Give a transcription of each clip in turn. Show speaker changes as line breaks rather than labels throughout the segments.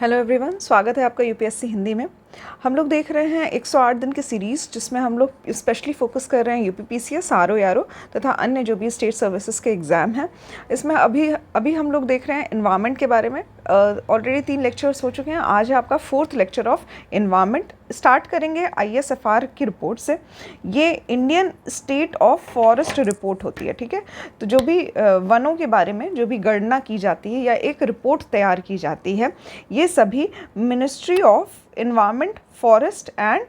Hello everyone, स्वागत है आपका यूपीएससी हिंदी में। हम लोग देख रहे हैं 108 दिन की सीरीज़, जिसमें हम लोग स्पेशली फोकस कर रहे हैं यूपीपीसीएस, आरओ यारो तथा अन्य जो भी स्टेट सर्विसेज के एग्ज़ाम हैं। इसमें अभी हम लोग देख रहे हैं इन्वायरमेंट के बारे में। ऑलरेडी 3 लेक्चर्स हो चुके हैं। आज है आपका 4th lecture of environment. Start करेंगे आईएसएफआर की रिपोर्ट से। ये Indian state of forest report होती है, ठीक है। तो जो भी वनों के बारे में जो भी गणना की जाती है या एक रिपोर्ट तैयार की जाती है, ये सभी ministry of environment, forest and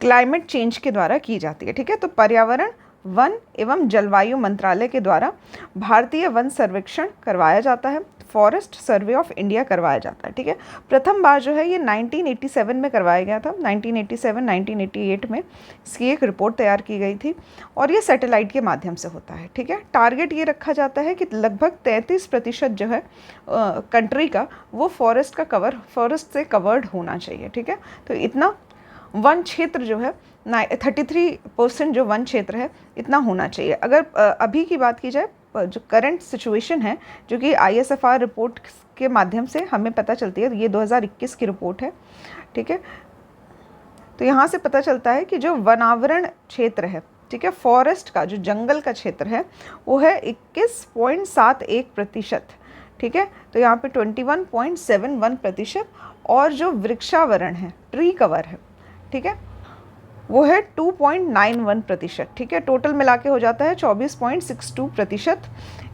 climate change के द्वारा की जाती है, ठीक है। तो पर्यावरण, वन एवं जलवायु मंत्रालय के द्वारा भारतीय वन सर्वेक्षण करवाया जाता है, फॉरेस्ट सर्वे ऑफ इंडिया करवाया जाता है, ठीक है। प्रथम बार जो है ये 1987 में करवाया गया था। 1987-1988 में इसकी एक रिपोर्ट तैयार की गई थी और ये सैटेलाइट के माध्यम से होता है, ठीक है। टारगेट ये रखा जाता है कि लगभग 33% जो है कंट्री का वो फॉरेस्ट से कवर्ड होना चाहिए, ठीक है। तो इतना वन क्षेत्र जो है 33% जो वन क्षेत्र है इतना होना चाहिए। अगर अभी की बात की जाए, जो करंट सिचुएशन है, जो कि आईएसएफआर रिपोर्ट के माध्यम से हमें पता चलती है, ये 2021 की रिपोर्ट है, ठीक है। तो यहाँ से पता चलता है कि जो वनावरण क्षेत्र है, ठीक है, फॉरेस्ट का जो जंगल का क्षेत्र है वो है 21.71%, ठीक है। तो यहाँ पे 21.71%, और जो वृक्षावरण है, ट्री कवर है, ठीक है, वो है 2.91%, ठीक है। टोटल मिला के हो जाता है 24.62%।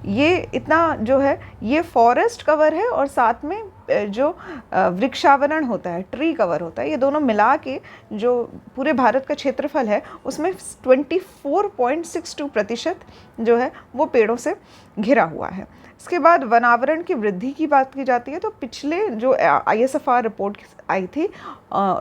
ये इतना जो है ये फॉरेस्ट कवर है, और साथ में जो वृक्षावरण होता है, ट्री कवर होता है, ये दोनों मिला के जो पूरे भारत का क्षेत्रफल है उसमें 24.62% जो है वो पेड़ों से घिरा हुआ है। इसके बाद वनावरण की वृद्धि की बात की जाती है, तो पिछले जो आईएसएफआर रिपोर्ट आई थी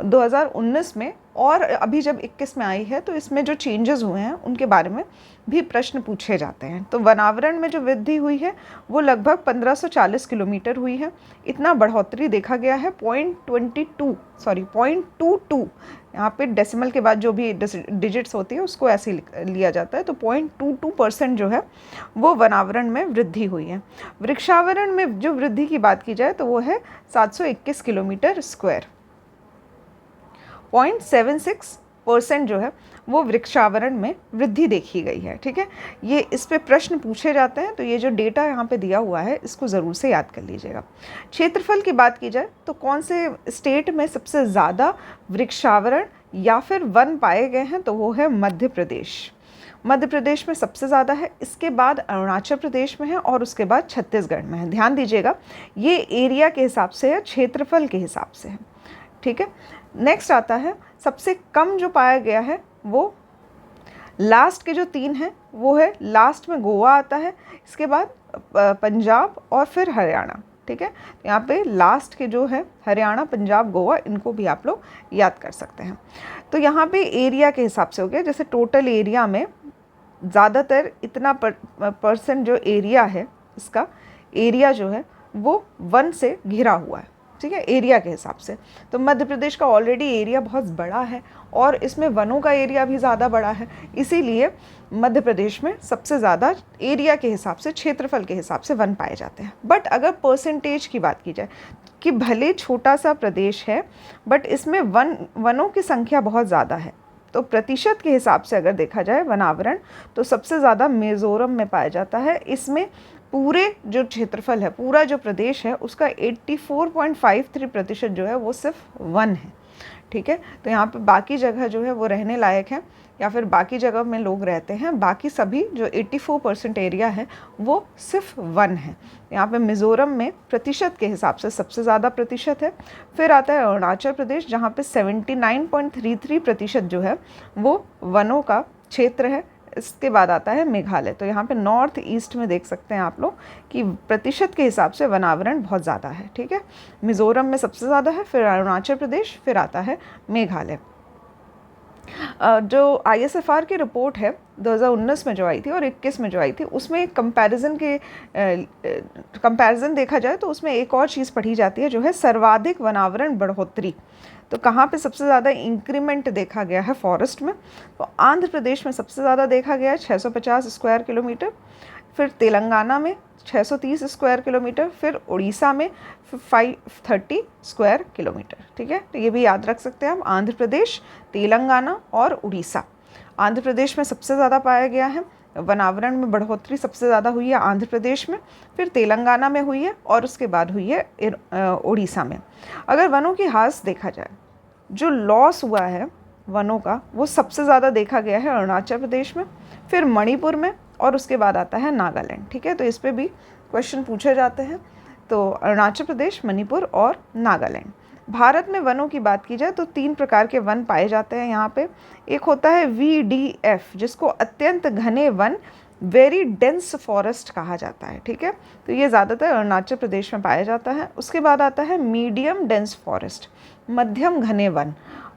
2019 में, और अभी जब 21 में आई है, तो इसमें जो चेंजेस हुए हैं उनके बारे में भी प्रश्न पूछे जाते हैं। तो वनावरण में जो वृद्धि हुई है वो लगभग 1540 किलोमीटर हुई है। इतना बढ़ोतरी देखा गया है 0.22, यहाँ पे डेसिमल के बाद जो भी डिजिट्स होती है उसको ऐसे लिया जाता है। तो 0.22% जो है वो वनावरण में वृद्धि हुई है। वृक्षावरण में जो वृद्धि की बात की जाए तो वो है 721 किलोमीटर स्क्वायर। 0.76% जो है वो वृक्षावरण में वृद्धि देखी गई है, ठीक है। ये इस पे प्रश्न पूछे जाते हैं, तो ये जो डेटा यहाँ पे दिया हुआ है इसको ज़रूर से याद कर लीजिएगा। क्षेत्रफल की बात की जाए तो कौन से स्टेट में सबसे ज़्यादा वृक्षावरण या फिर वन पाए गए हैं, तो वो है मध्य प्रदेश। मध्य प्रदेश में सबसे ज़्यादा है, इसके बाद अरुणाचल प्रदेश में है, और उसके बाद छत्तीसगढ़ में है। ध्यान दीजिएगा, ये एरिया के हिसाब से है, क्षेत्रफल के हिसाब से है, ठीक है। नेक्स्ट आता है सबसे कम जो पाया गया है, वो लास्ट के जो 3 हैं वो है, लास्ट में गोवा आता है, इसके बाद पंजाब और फिर हरियाणा, ठीक है। तो यहाँ पे लास्ट के जो है हरियाणा, पंजाब, गोवा, इनको भी आप लोग याद कर सकते हैं। तो यहाँ पे एरिया के हिसाब से हो गया, जैसे टोटल एरिया में ज़्यादातर इतना परसेंट जो एरिया है, इसका एरिया जो है वो वन से घिरा हुआ है, ठीक है, एरिया के हिसाब से। तो मध्य प्रदेश का ऑलरेडी एरिया बहुत बड़ा है और इसमें वनों का एरिया भी ज़्यादा बड़ा है, इसीलिए मध्य प्रदेश में सबसे ज़्यादा एरिया के हिसाब से, क्षेत्रफल के हिसाब से वन पाए जाते हैं। बट अगर परसेंटेज की बात की जाए कि भले छोटा सा प्रदेश है बट इसमें वनों की संख्या बहुत ज़्यादा है, तो प्रतिशत के हिसाब से अगर देखा जाए वनावरण, तो सबसे ज़्यादा मिज़ोरम में पाया जाता है। इसमें पूरे जो क्षेत्रफल है, पूरा जो प्रदेश है, उसका 84.53% जो है वो सिर्फ वन है, ठीक है। तो यहाँ पे बाकी जगह जो है वो रहने लायक है, या फिर बाकी जगह में लोग रहते हैं। बाकी सभी जो 84% एरिया है वो सिर्फ वन है। यहाँ पे मिज़ोरम में प्रतिशत के हिसाब से सबसे ज़्यादा प्रतिशत है। फिर आता है अरुणाचल प्रदेश, जहाँ पे 79.33% जो है वो वनों का क्षेत्र है। इसके बाद आता है मेघालय। तो यहाँ पे नॉर्थ ईस्ट में देख सकते हैं आप लोग कि प्रतिशत के हिसाब से वनावरण बहुत ज़्यादा है, ठीक है। मिज़ोरम में सबसे ज़्यादा है, फिर अरुणाचल प्रदेश, फिर आता है मेघालय। जो आईएसएफआर की रिपोर्ट है 2019 में जो आई थी और 21 में जो आई थी, उसमें एक कंपैरिजन देखा जाए तो उसमें एक और चीज़ पढ़ी जाती है, जो है सर्वाधिक वनावरण बढ़ोतरी। तो कहाँ पे सबसे ज़्यादा इंक्रीमेंट देखा गया है फॉरेस्ट में, तो आंध्र प्रदेश में सबसे ज़्यादा देखा गया है 650 स्क्वायर किलोमीटर। फिर तेलंगाना में 630 स्क्वायर किलोमीटर, फिर उड़ीसा में 530 स्क्वायर किलोमीटर। ठीक है, तो ये भी याद रख सकते हैं हम, आंध्र प्रदेश, तेलंगाना और उड़ीसा। आंध्र प्रदेश में सबसे ज़्यादा पाया गया है, वनावरण में बढ़ोतरी सबसे ज़्यादा हुई है आंध्र प्रदेश में, फिर तेलंगाना में हुई है और उसके बाद हुई है उड़ीसा में। अगर वनों की ह्रास देखा जाए, जो लॉस हुआ है वनों का वो सबसे ज़्यादा देखा गया है अरुणाचल प्रदेश में, फिर मणिपुर में और उसके बाद आता है नागालैंड। ठीक है, तो इस पे भी क्वेश्चन पूछे जाते हैं। तो अरुणाचल प्रदेश, मणिपुर और नागालैंड। भारत में वनों की बात की जाए तो 3 प्रकार के वन पाए जाते हैं यहाँ पे। एक होता है VDF, जिसको अत्यंत घने वन, वेरी डेंस फॉरेस्ट कहा जाता है। ठीक है, तो ये ज़्यादातर अरुणाचल प्रदेश में पाया जाता है। उसके बाद आता है मीडियम डेंस फॉरेस्ट, मध्यम घने वन,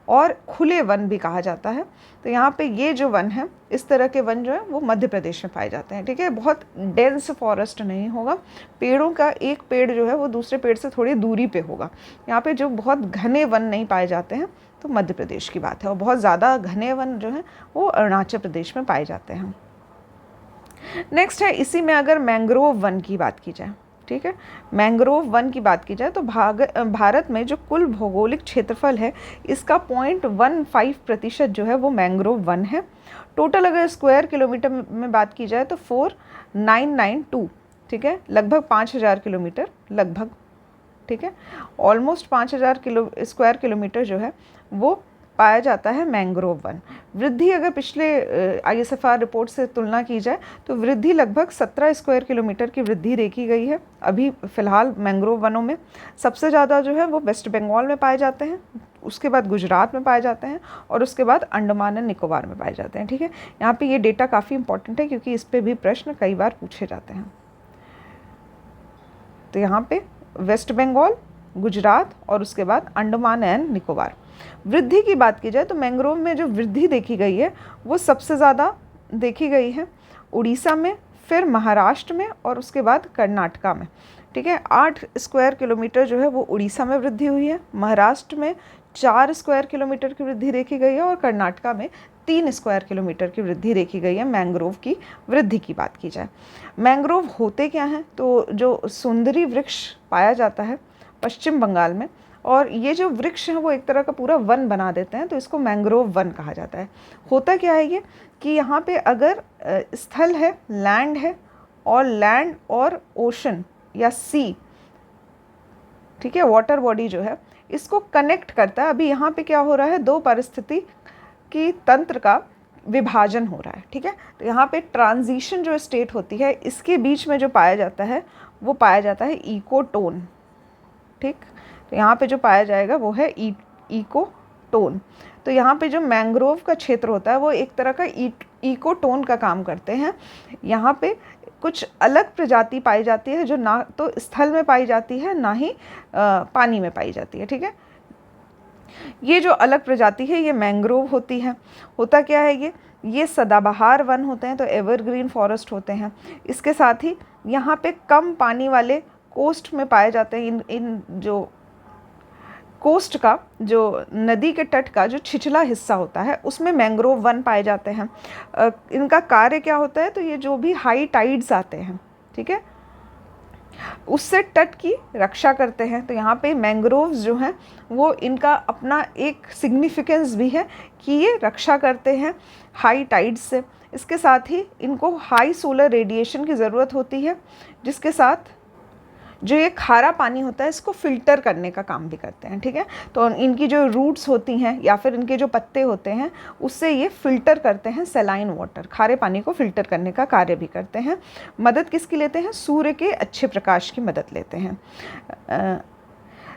और खुले वन भी कहा जाता है। तो यहाँ पे ये जो वन है, इस तरह के वन जो है वो मध्य प्रदेश में पाए जाते हैं। ठीक है, बहुत डेंस फॉरेस्ट नहीं होगा, पेड़ों का एक पेड़ जो है वो दूसरे पेड़ से थोड़ी दूरी पे होगा। यहाँ पे जो बहुत घने वन नहीं पाए जाते हैं तो मध्य प्रदेश की बात है, और बहुत ज़्यादा घने वन जो हैं वो अरुणाचल प्रदेश में पाए जाते हैं। नेक्स्ट है, इसी में अगर मैंग्रोव वन की बात की जाए, ठीक है, मैंग्रोव वन की बात की जाए तो भारत में जो कुल भौगोलिक क्षेत्रफल है इसका 0.15% जो है वो मैंग्रोव वन है। टोटल अगर स्क्वायर किलोमीटर में बात की जाए तो 4992, ठीक है, लगभग 5000 किलोमीटर लगभग। ठीक है, ऑलमोस्ट 5000 स्क्वायर किलोमीटर जो है वो पाया जाता है मैंग्रोव वन। वृद्धि अगर पिछले ISFR रिपोर्ट से तुलना की जाए तो वृद्धि लगभग 17 स्क्वायर किलोमीटर की वृद्धि देखी गई है अभी फ़िलहाल मैंग्रोव वनों में। सबसे ज़्यादा जो है वो वेस्ट बंगाल में पाए जाते हैं, उसके बाद गुजरात में पाए जाते हैं और उसके बाद अंडमान एंड निकोबार में पाए जाते हैं। ठीक है, यहाँ पे ये डेटा काफ़ी इंपॉर्टेंट है क्योंकि इस पर भी प्रश्न कई बार पूछे जाते हैं। तो यहाँ पे वेस्ट बंगाल, गुजरात और उसके बाद अंडमान एंड निकोबार। वृद्धि की बात की जाए तो मैंग्रोव में जो वृद्धि देखी गई है वो सबसे ज़्यादा देखी गई है उड़ीसा में, फिर महाराष्ट्र में और उसके बाद कर्नाटका में। ठीक है, 8 स्क्वायर किलोमीटर जो है वो उड़ीसा में वृद्धि हुई है, महाराष्ट्र में 4 स्क्वायर किलोमीटर की वृद्धि देखी गई है और कर्नाटका में 3 स्क्वायर किलोमीटर की वृद्धि देखी गई है मैंग्रोव की वृद्धि की बात की जाए। मैंग्रोव होते क्या हैं, तो जो सुंदरी वृक्ष पाया जाता है पश्चिम बंगाल में, और ये जो वृक्ष हैं वो एक तरह का पूरा वन बना देते हैं, तो इसको मैंग्रोव वन कहा जाता है। होता क्या है ये कि यहाँ पे अगर स्थल है, लैंड है, और लैंड और ओशन या सी, ठीक है, वाटर बॉडी जो है इसको कनेक्ट करता है। अभी यहाँ पे क्या हो रहा है, 2 पारिस्थिति की तंत्र का विभाजन हो रहा है। ठीक है, तो यहाँ पे ट्रांजिशन जो स्टेट होती है इसके बीच में जो पाया जाता है वो पाया जाता है इकोटोन। ठीक, तो यहाँ पे जो पाया जाएगा वो है इकोटोन। तो यहाँ पे जो मैंग्रोव का क्षेत्र होता है वो एक तरह का इकोटोन का काम करते हैं। यहाँ पे कुछ अलग प्रजाति पाई जाती है जो ना तो स्थल में पाई जाती है ना ही पानी में पाई जाती है। ठीक है, ये जो अलग प्रजाति है ये मैंग्रोव होती है। होता क्या है, ये सदाबहार वन होते हैं, तो एवरग्रीन फॉरेस्ट होते हैं। इसके साथ ही यहाँ पे कम पानी वाले कोस्ट में पाए जाते हैं। इन जो कोस्ट का, जो नदी के तट का जो छिछला हिस्सा होता है उसमें मैंग्रोव वन पाए जाते हैं। इनका कार्य क्या होता है, तो ये जो भी हाई टाइड्स आते हैं, ठीक है, उससे तट की रक्षा करते हैं। तो यहाँ पे मैंग्रोव्स जो हैं वो इनका अपना एक सिग्निफिकेंस भी है कि ये रक्षा करते हैं हाई टाइड्स से। इसके साथ ही इनको हाई सोलर रेडिएशन की ज़रूरत होती है, जिसके साथ जो ये खारा पानी होता है इसको फ़िल्टर करने का काम भी करते हैं। ठीक है, तो इनकी जो रूट्स होती हैं या फिर इनके जो पत्ते होते हैं उससे ये फ़िल्टर करते हैं सलाइन वाटर, खारे पानी को फ़िल्टर करने का कार्य भी करते हैं। मदद किसकी लेते हैं, सूर्य के अच्छे प्रकाश की मदद लेते हैं।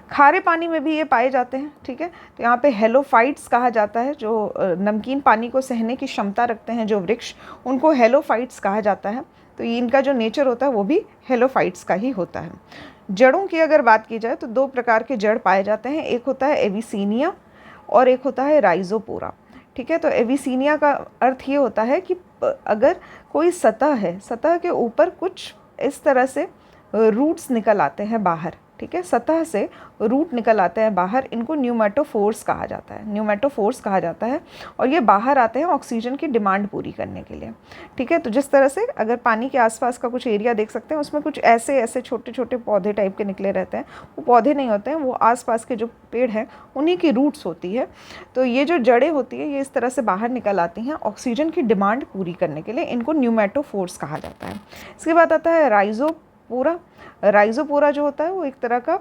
खारे पानी में भी ये पाए जाते हैं। ठीक है, तो यहाँ पे हेलोफाइट्स कहा जाता है, जो नमकीन पानी को सहने की क्षमता रखते हैं जो वृक्ष, उनको हेलोफाइट्स कहा जाता है। तो इनका जो नेचर होता है वो भी हेलोफाइट्स का ही होता है। जड़ों की अगर बात की जाए तो 2 प्रकार के जड़ पाए जाते हैं, एक होता है एविसीनिया और एक होता है राइजोपोरा। ठीक है, तो एविसीनिया का अर्थ ये होता है कि अगर कोई सतह है, सतह के ऊपर कुछ इस तरह से रूट्स निकल आते हैं बाहर, ठीक है, सतह से रूट निकल आते हैं बाहर, इनको न्यूमेटोफोर्स कहा जाता है, न्यूमेटोफोर्स कहा जाता है। और ये बाहर आते हैं ऑक्सीजन की डिमांड पूरी करने के लिए, ठीक है। तो जिस तरह से अगर पानी के आसपास का कुछ एरिया देख सकते हैं, उसमें कुछ ऐसे ऐसे छोटे छोटे पौधे टाइप के निकले रहते हैं, वो पौधे नहीं होते हैं, वो आसपास के जो पेड़ हैं उन्हीं की रूट्स होती है। तो ये जो जड़ें होती है ये इस तरह से बाहर निकल आती हैं ऑक्सीजन की डिमांड पूरी करने के लिए, इनको न्यूमेटोफोर्स कहा जाता है। इसके बाद आता है राइजोपोरा। राइजोपोरा जो होता है वो एक तरह का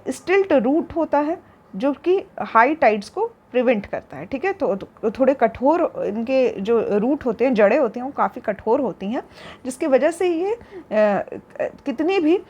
स्टिल्ट रूट होता है जो कि हाई टाइड्स को प्रिवेंट करता है, ठीक है। तो थोड़े कठोर इनके जो रूट होते हैं, जड़ें होती हैं, वो काफ़ी कठोर होती हैं, जिसकी वजह से ये कितनी भी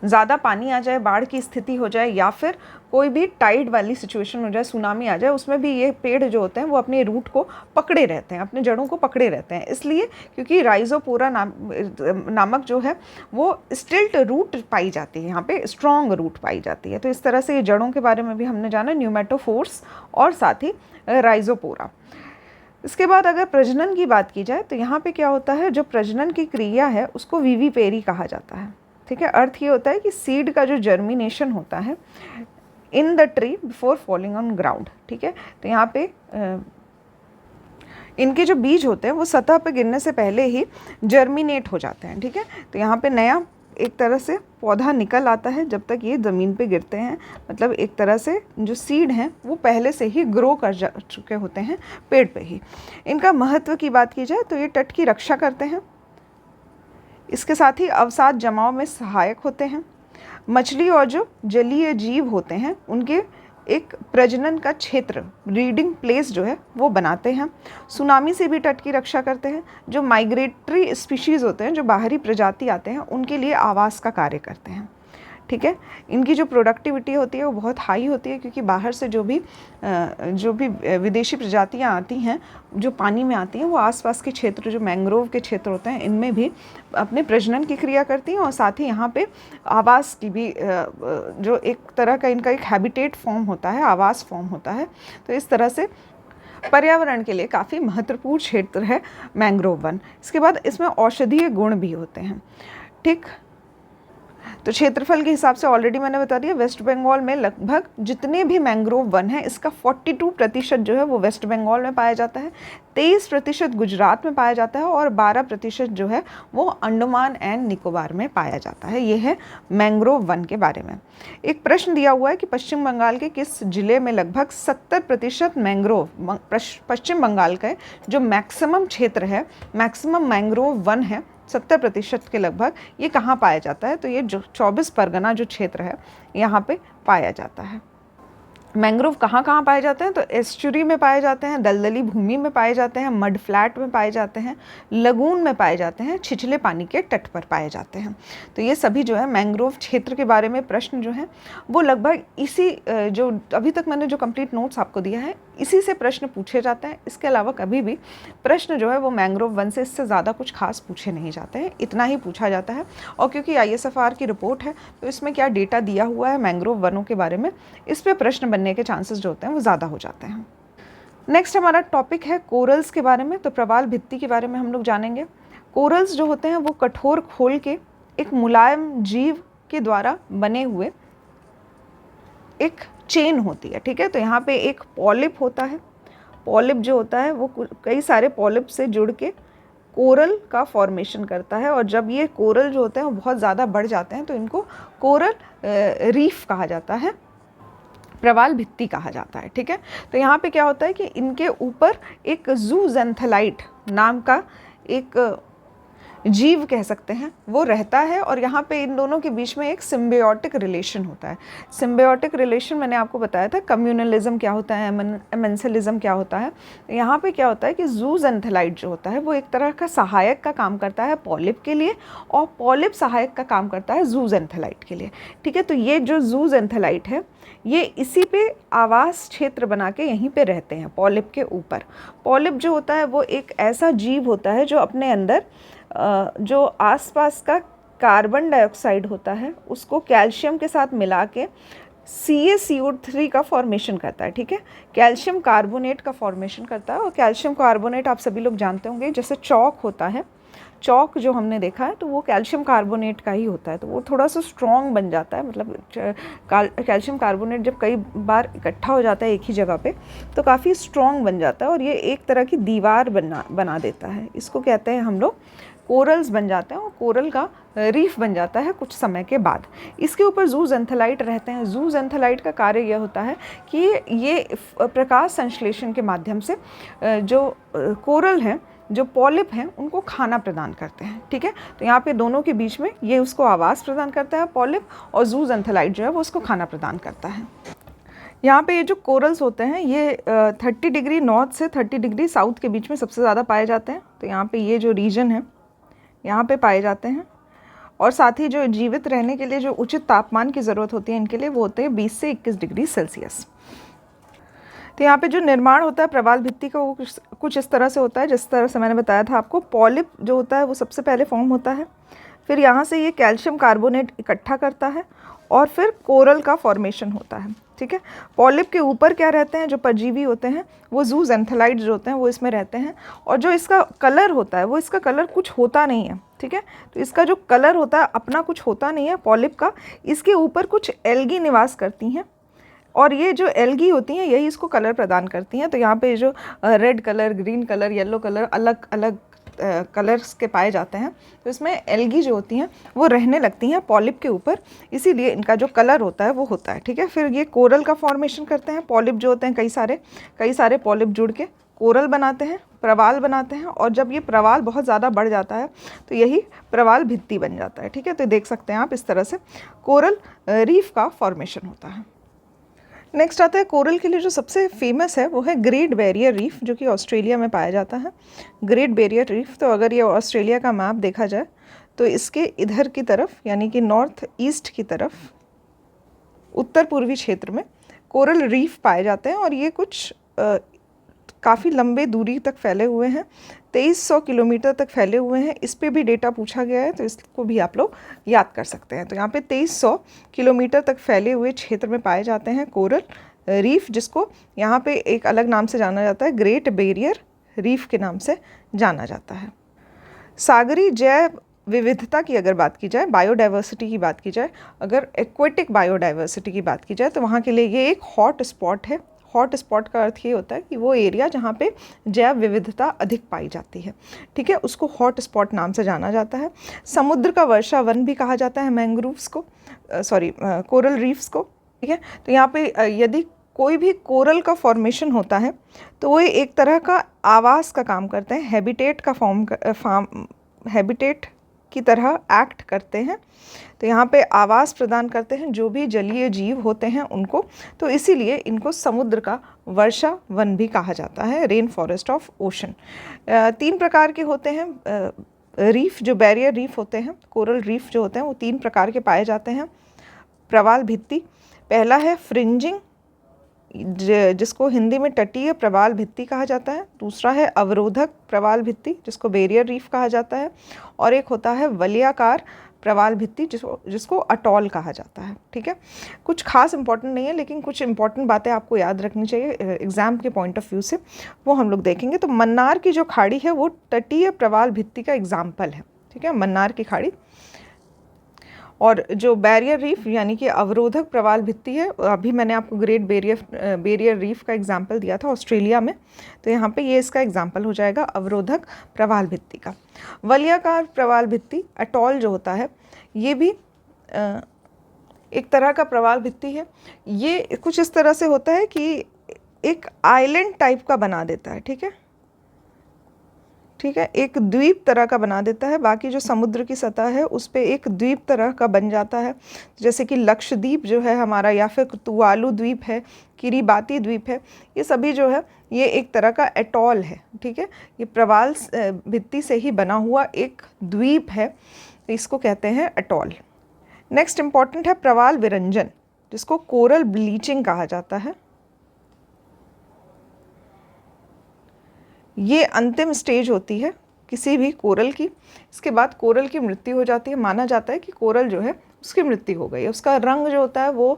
ज़्यादा पानी आ जाए, बाढ़ की स्थिति हो जाए या फिर कोई भी टाइड वाली सिचुएशन हो जाए, सुनामी आ जाए, उसमें भी ये पेड़ जो होते हैं वो अपने रूट को पकड़े रहते हैं, अपने जड़ों को पकड़े रहते हैं। इसलिए क्योंकि राइजोपोरा नामक जो है वो स्टिल्ट रूट पाई जाती है, यहाँ पे स्ट्रॉन्ग रूट पाई जाती है। तो इस तरह से ये जड़ों के बारे में भी हमने जाना, न्यूमेटोफोर्स और साथ ही राइजोपोरा। इसके बाद अगर प्रजनन की बात की जाए तो यहाँ पे क्या होता है, जो प्रजनन की क्रिया है उसको विविपेरी कहा जाता है, ठीक है। अर्थ ये होता है कि सीड का जो जर्मिनेशन होता है in the tree before falling on ground, ठीक है। तो यहाँ पे इनके जो बीज होते हैं वो सतह पे गिरने से पहले ही जर्मिनेट हो जाते हैं, ठीक है। तो यहाँ पे नया एक तरह से पौधा निकल आता है जब तक ये ज़मीन पे गिरते हैं, मतलब एक तरह से जो सीड हैं वो पहले से ही ग्रो कर चुके होते हैं पेड़ पे ही। इनका महत्व की बात की जाए तो ये तट की रक्षा करते हैं, इसके साथ ही अवसाद जमाव में सहायक होते हैं। मछली और जो जलीय जीव होते हैं उनके एक प्रजनन का क्षेत्र, ब्रीडिंग प्लेस जो है वो बनाते हैं। सुनामी से भी तट की रक्षा करते हैं। जो माइग्रेटरी स्पीशीज़ होते हैं, जो बाहरी प्रजाति आते हैं, उनके लिए आवास का कार्य करते हैं, ठीक है। इनकी जो प्रोडक्टिविटी होती है वो बहुत हाई होती है, क्योंकि बाहर से जो भी विदेशी प्रजातियां आती हैं जो पानी में आती हैं, वो आसपास के क्षेत्र जो मैंग्रोव के क्षेत्र होते हैं इनमें भी अपने प्रजनन की क्रिया करती हैं, और साथ ही यहाँ पे आवास की भी जो एक तरह का इनका एक हैबिटेट फॉर्म होता है, आवास फॉर्म होता है। तो इस तरह से पर्यावरण के लिए काफ़ी महत्वपूर्ण क्षेत्र है मैंग्रोव वन। इसके बाद इसमें औषधीय गुण भी होते हैं, ठीक। तो क्षेत्रफल के हिसाब से ऑलरेडी मैंने बता दिया, वेस्ट बंगाल में लगभग जितने भी मैंग्रोव वन हैं इसका 42% जो है वो वेस्ट बंगाल में पाया जाता है, 23% गुजरात में पाया जाता है और 12% जो है वो अंडमान एंड निकोबार में पाया जाता है। ये है मैंग्रोव वन के बारे में। एक प्रश्न दिया हुआ है कि पश्चिम बंगाल के किस जिले में लगभग 70% मैंग्रोव, पश्चिम बंगाल का जो मैक्सिमम क्षेत्र है, मैक्सिमम मैंग्रोव वन है 70% के लगभग, ये कहाँ पाया जाता है? तो ये जो 24 परगना जो क्षेत्र है यहाँ पे पाया जाता है। मैंग्रोव कहाँ कहाँ पाए जाते हैं? तो एस्चुरी में पाए जाते हैं, दलदली भूमि में पाए जाते हैं, मड फ्लैट में पाए जाते हैं, लगून में पाए जाते हैं, छिछले पानी के तट पर पाए जाते हैं। तो ये सभी जो है मैंग्रोव क्षेत्र के बारे में प्रश्न जो है वो लगभग इसी जो अभी तक मैंने जो कंप्लीट नोट्स आपको दिया है इसी से प्रश्न पूछे जाते हैं। इसके अलावा कभी भी प्रश्न जो है वो मैंग्रोव वन से इससे ज़्यादा कुछ खास पूछे नहीं जाते हैं, इतना ही पूछा जाता है। और क्योंकि ISFR की रिपोर्ट है तो इसमें क्या डेटा दिया हुआ है मैंग्रोव वनों के बारे में, इस पर प्रश्न बनने के चांसेस जो होते हैं वो ज़्यादा हो जाते हैं। नेक्स्ट हमारा टॉपिक है कोरल्स के बारे में। तो प्रवाल भित्ति के बारे में हम लोग जानेंगे। कोरल्स जो होते हैं वो कठोर खोल के एक मुलायम जीव के द्वारा बने हुए एक चेन होती है, ठीक है। तो यहाँ पे एक पॉलिप होता है, पॉलिप जो होता है वो कई सारे पॉलिप से जुड़ के कोरल का फॉर्मेशन करता है, और जब ये कोरल जो होते हैं वो बहुत ज़्यादा बढ़ जाते हैं तो इनको कोरल रीफ कहा जाता है, प्रवाल भित्ति कहा जाता है, ठीक है। तो यहाँ पे क्या होता है कि इनके ऊपर एक जूजेंथेलाइट नाम का एक जीव कह सकते हैं वो रहता है, और यहाँ पे इन दोनों के बीच में एक सिम्बियोटिक रिलेशन होता है। सिम्बियोटिक रिलेशन मैंने आपको बताया था, कम्युनलिज्म क्या होता है, एमेंसलिज्म क्या होता है। यहाँ पे क्या होता है कि जूजेंथेलाइट जो होता है वो एक तरह का सहायक का काम करता है पॉलिप के लिए, और पॉलिप सहायक का काम करता है जूजेंथेलाइट के लिए, ठीक है। तो ये जो जूजेंथेलाइट है ये इसी पे आवास क्षेत्र बना के यहीं पे रहते हैं पॉलिप के ऊपर। पॉलिप जो होता है वो एक ऐसा जीव होता है जो अपने अंदर जो आसपास का कार्बन डाइऑक्साइड होता है उसको कैल्शियम के साथ मिला के CaCO3 का फॉर्मेशन करता है, ठीक है। कैल्शियम कार्बोनेट का फॉर्मेशन करता है, और कैल्शियम कार्बोनेट आप सभी लोग जानते होंगे जैसे चौक होता है चौक जो हमने देखा है तो वो कैल्शियम कार्बोनेट का ही होता है, तो वो थोड़ा सा स्ट्रॉन्ग बन जाता है, मतलब कैल्शियम कार्बोनेट जब कई बार इकट्ठा हो जाता है एक ही जगह पे तो काफ़ी स्ट्रॉन्ग बन जाता है और ये एक तरह की दीवार बना देता है। इसको कहते हैं हम लोग कोरल्स बन जाते हैं और कोरल का रीफ बन जाता है कुछ समय के बाद। इसके ऊपर जूज़ैंथेलाइट रहते हैं। जूज़ैंथेलाइट का कार्य यह होता है कि ये प्रकाश संश्लेषण के माध्यम से जो कोरल हैं, जो पॉलिप हैं, उनको खाना प्रदान करते हैं। ठीक है, तो यहाँ पे दोनों के बीच में ये उसको आवास प्रदान करता है पॉलिप, और जूज़ैंथेलाइट जो है वो उसको खाना प्रदान करता है। यहाँ पे ये जो कोरल्स होते हैं ये 30 डिग्री नॉर्थ से 30 डिग्री साउथ के बीच में सबसे ज़्यादा पाए जाते हैं। तो यहाँ पे ये जो रीजन है यहाँ पे पाए जाते हैं, और साथ ही जो जीवित रहने के लिए जो उचित तापमान की ज़रूरत होती है इनके लिए वो होते हैं 20 से 21 डिग्री सेल्सियस। तो यहाँ पे जो निर्माण होता है प्रवाल भित्ति का वो कुछ इस तरह से होता है, जिस तरह से मैंने बताया था आपको। पॉलिप जो होता है वो सबसे पहले फॉर्म होता है, फिर यहाँ से ये कैल्शियम कार्बोनेट इकट्ठा करता है और फिर कोरल का फॉर्मेशन होता है। ठीक है, पॉलिप के ऊपर क्या रहते हैं, जो परजीवी होते हैं वो जूज़ैंथेलाइट जो होते हैं वो इसमें रहते हैं, और जो इसका कलर होता है वो इसका कलर कुछ होता नहीं है। ठीक है, तो इसका जो कलर होता है अपना कुछ होता नहीं है पॉलिप का, इसके ऊपर कुछ एल्गी निवास करती हैं और ये जो एल्गी होती हैं यही इसको कलर प्रदान करती हैं। तो यहाँ पे जो red colour, green colour, yellow colour, अलग अलग कलर्स के पाए जाते हैं, तो इसमें एल्गी जो होती हैं वो रहने लगती हैं पॉलिप के ऊपर, इसीलिए इनका जो कलर होता है वो होता है। ठीक है, फिर ये कोरल का फॉर्मेशन करते हैं। पॉलिप जो होते हैं कई सारे पॉलिप जुड़ के कोरल बनाते हैं, प्रवाल बनाते हैं, और जब ये प्रवाल बहुत ज़्यादा बढ़ जाता है तो यही प्रवाल भित्ति बन जाता है। ठीक है, तो देख सकते हैं आप इस तरह से कोरल रीफ का फॉर्मेशन होता है। नेक्स्ट आता है कोरल के लिए जो सबसे फेमस है वो है ग्रेट बैरियर रीफ, जो कि ऑस्ट्रेलिया में पाया जाता है। ग्रेट बैरियर रीफ, तो अगर ये ऑस्ट्रेलिया का मैप देखा जाए तो इसके इधर की तरफ यानी कि नॉर्थ ईस्ट की तरफ उत्तर पूर्वी क्षेत्र में कोरल रीफ पाए जाते हैं, और ये कुछ काफ़ी लंबे दूरी तक फैले हुए हैं, 2300 किलोमीटर तक फैले हुए हैं। इस पे भी डेटा पूछा गया है तो इसको भी आप लोग याद कर सकते हैं। तो यहाँ पे 2300 किलोमीटर तक फैले हुए क्षेत्र में पाए जाते हैं कोरल रीफ, जिसको यहाँ पे एक अलग नाम से जाना जाता है, ग्रेट बैरियर रीफ के नाम से जाना जाता है। सागरी जैव विविधता की अगर बात की जाए, बायोडाइवर्सिटी की बात की जाए, अगर एक्वेटिक बायोडाइवर्सिटी की बात की जाए तो वहाँ के लिए ये एक हॉट स्पॉट है। हॉट स्पॉट का अर्थ ये होता है कि वो एरिया जहाँ पे जैव विविधता अधिक पाई जाती है। ठीक है, उसको हॉट स्पॉट नाम से जाना जाता है। समुद्र का वर्षा वन भी कहा जाता है मैंग्रोव्स को, कोरल रीफ्स को। ठीक है, तो यहाँ पे यदि कोई भी कोरल का फॉर्मेशन होता है तो वो एक तरह का आवास का काम करते हैं, हैबिटेट की तरह एक्ट करते हैं। तो यहाँ पे आवास प्रदान करते हैं जो भी जलीय जीव होते हैं उनको, तो इसीलिए इनको समुद्र का वर्षा वन भी कहा जाता है, रेन फॉरेस्ट ऑफ ओशन। 3 प्रकार के होते हैं रीफ, जो बैरियर रीफ होते हैं, कोरल रीफ जो होते हैं वो 3 प्रकार के पाए जाते हैं। प्रवाल भित्ति, पहला है फ्रिंजिंग, जिसको हिंदी में तटीय प्रवाल भित्ति कहा जाता है। दूसरा है अवरोधक प्रवाल भित्ति, जिसको बैरियर रीफ कहा जाता है। और एक होता है वलयाकार प्रवाल भित्ति, जिसको अटॉल कहा जाता है। ठीक है, कुछ खास इंपॉर्टेंट नहीं है, लेकिन कुछ इंपॉर्टेंट बातें आपको याद रखनी चाहिए एग्जाम के पॉइंट ऑफ व्यू से, वो हम लोग देखेंगे। तो मन्नार की जो खाड़ी है वो तटीय प्रवाल भित्ति का एग्जाम्पल है। ठीक है, मन्नार की खाड़ी। और जो बैरियर रीफ यानी कि अवरोधक प्रवाल भित्ति है, अभी मैंने आपको ग्रेट बैरियर रीफ का एग्जाम्पल दिया था ऑस्ट्रेलिया में, तो यहाँ पे ये इसका एग्जाम्पल हो जाएगा अवरोधक प्रवाल भित्ति का। वलयाकार प्रवाल भित्ति अटॉल जो होता है ये भी एक तरह का प्रवाल भित्ति है। ये कुछ इस तरह से होता है कि एक आइलैंड टाइप का बना देता है। ठीक है, ठीक है, एक द्वीप तरह का बना देता है। बाकी जो समुद्र की सतह है उस पे एक द्वीप तरह का बन जाता है, जैसे कि लक्षद्वीप जो है हमारा, या फिर तुवालू द्वीप है, किरिबाती द्वीप है, ये सभी जो है ये एक तरह का एटॉल है। ठीक है, ये प्रवाल भित्ति से ही बना हुआ एक द्वीप है, तो इसको कहते हैं एटॉल। नेक्स्ट इम्पॉर्टेंट है प्रवाल विरंजन, जिसको कोरल ब्लीचिंग कहा जाता है। ये अंतिम स्टेज होती है किसी भी कोरल की। इसके बाद कोरल की मृत्यु हो जाती है। माना जाता है कि कोरल जो है उसकी मृत्यु हो गई है। उसका रंग जो होता है वो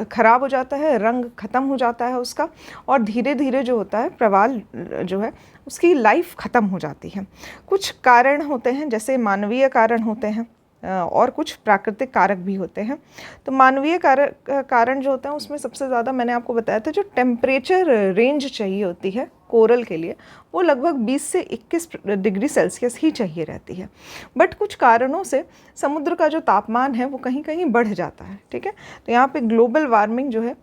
खराब हो जाता है, रंग ख़त्म हो जाता है उसका, और धीरे धीरे जो होता है प्रवाल जो है उसकी लाइफ ख़त्म हो जाती है। कुछ कारण होते हैं, जैसे मानवीय कारण होते हैं और कुछ प्राकृतिक कारक भी होते हैं। तो मानवीय कारण जो होते हैं उसमें सबसे ज़्यादा मैंने आपको बताया था, जो टेम्परेचर रेंज चाहिए होती है कोरल के लिए वो लगभग 20 से 21 डिग्री सेल्सियस ही चाहिए रहती है। बट कुछ कारणों से समुद्र का जो तापमान है वो कहीं कहीं बढ़ जाता है। ठीक है, तो यहाँ पे ग्लोबल वार्मिंग जो है,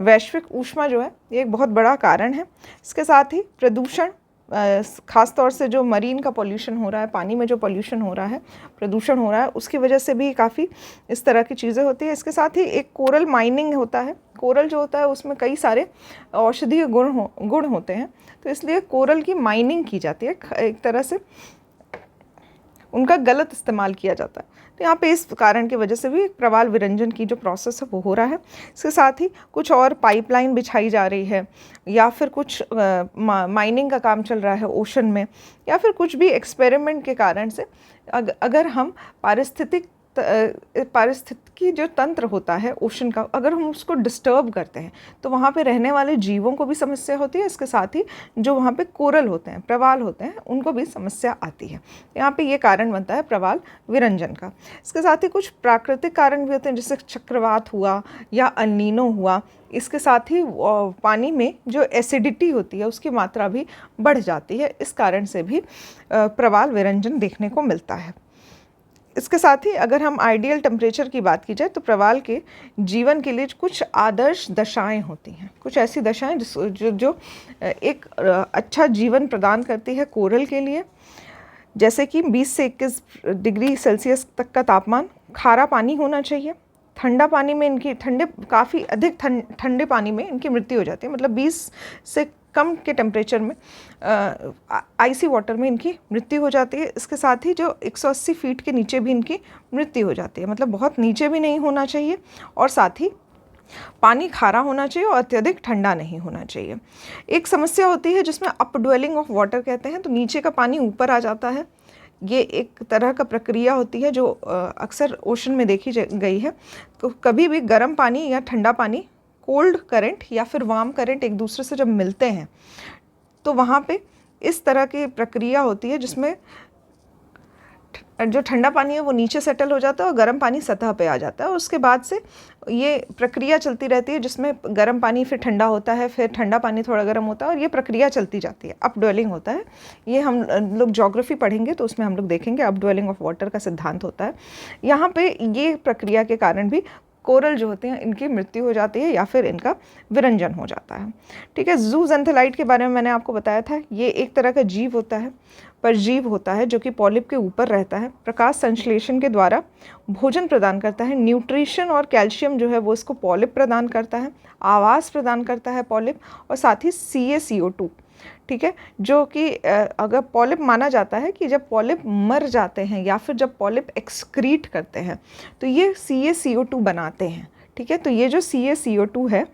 वैश्विक ऊष्मा जो है, ये एक बहुत बड़ा कारण है। इसके साथ ही प्रदूषण, ख़ास तौर से जो मरीन का पॉल्यूशन हो रहा है, पानी में जो पॉल्यूशन हो रहा है, प्रदूषण हो रहा है, उसकी वजह से भी काफ़ी इस तरह की चीज़ें होती है। इसके साथ ही एक कोरल माइनिंग होता है। कोरल जो होता है उसमें कई सारे औषधीय गुण होते हैं, तो इसलिए कोरल की माइनिंग की जाती है, एक तरह से उनका गलत इस्तेमाल किया जाता है। तो यहाँ पे इस कारण की वजह से भी प्रवाल विरंजन की जो प्रोसेस है वो हो रहा है। इसके साथ ही कुछ और पाइपलाइन बिछाई जा रही है, या फिर कुछ माइनिंग का काम चल रहा है ओशन में, या फिर कुछ भी एक्सपेरिमेंट के कारण से अगर हम पारिस्थितिकी जो तंत्र होता है ओशन का, अगर हम उसको डिस्टर्ब करते हैं तो वहाँ पे रहने वाले जीवों को भी समस्या होती है। इसके साथ ही जो वहाँ पे कोरल होते हैं, प्रवाल होते हैं, उनको भी समस्या आती है। यहाँ पे ये कारण बनता है प्रवाल विरंजन का। इसके साथ ही कुछ प्राकृतिक कारण भी होते हैं, जैसे चक्रवात हुआ या अल नीनो हुआ। इसके साथ ही पानी में जो एसिडिटी होती है उसकी मात्रा भी बढ़ जाती है। इस कारण से भी प्रवाल विरंजन देखने को मिलता है। इसके साथ ही अगर हम आइडियल टेम्परेचर की बात की जाए तो प्रवाल के जीवन के लिए कुछ आदर्श दशाएं होती हैं, कुछ ऐसी दशाएं जो एक अच्छा जीवन प्रदान करती है कोरल के लिए, जैसे कि 20 से 21 डिग्री सेल्सियस तक का तापमान, खारा पानी होना चाहिए, ठंडा पानी में इनकी काफ़ी अधिक ठंडे पानी में इनकी मृत्यु हो जाती है, मतलब 20 से कम के टेम्परेचर में आइसी वाटर में इनकी मृत्यु हो जाती है। इसके साथ ही जो 180 फीट के नीचे भी इनकी मृत्यु हो जाती है, मतलब बहुत नीचे भी नहीं होना चाहिए, और साथ ही पानी खारा होना चाहिए और अत्यधिक ठंडा नहीं होना चाहिए। एक समस्या होती है जिसमें अपड्वेलिंग ऑफ वाटर कहते हैं, तो नीचे का पानी ऊपर आ जाता है। ये एक तरह का प्रक्रिया होती है जो अक्सर ओशन में देखी गई है। तो कभी भी गर्म पानी या ठंडा पानी, कोल्ड करंट या फिर वार्म करंट एक दूसरे से जब मिलते हैं तो वहाँ पे इस तरह की प्रक्रिया होती है जिसमें जो ठंडा पानी है वो नीचे सेटल हो जाता है और गर्म पानी सतह पे आ जाता है। उसके बाद से ये प्रक्रिया चलती रहती है जिसमें गर्म पानी फिर ठंडा होता है, फिर ठंडा पानी थोड़ा गर्म होता है, और ये प्रक्रिया चलती जाती है। अपड्वेलिंग होता है, ये हम लोग ज्योग्राफी पढ़ेंगे तो उसमें हम लोग देखेंगे अपड्वेलिंग ऑफ वाटर का सिद्धांत होता है। यहाँ पे ये प्रक्रिया के कारण भी कोरल जो होते हैं इनकी मृत्यु हो जाती है या फिर इनका विरंजन हो जाता है। ठीक है, जूजेंथेलाइट के बारे में मैंने आपको बताया था। ये एक तरह का जीव होता है, परजीव होता है, जो कि पॉलिप के ऊपर रहता है, प्रकाश संश्लेषण के द्वारा भोजन प्रदान करता है, न्यूट्रिशन और कैल्शियम जो है वो इसको पॉलिप प्रदान करता है, आवास प्रदान करता है पॉलिप, और साथ ही CaCO2। ठीक है, जो कि अगर पॉलिप माना जाता है कि जब पॉलिप मर जाते हैं या फिर जब पॉलिप एक्सक्रीट करते हैं तो ये CaCO2 बनाते हैं। ठीक है, तो ये जो CaCO2 है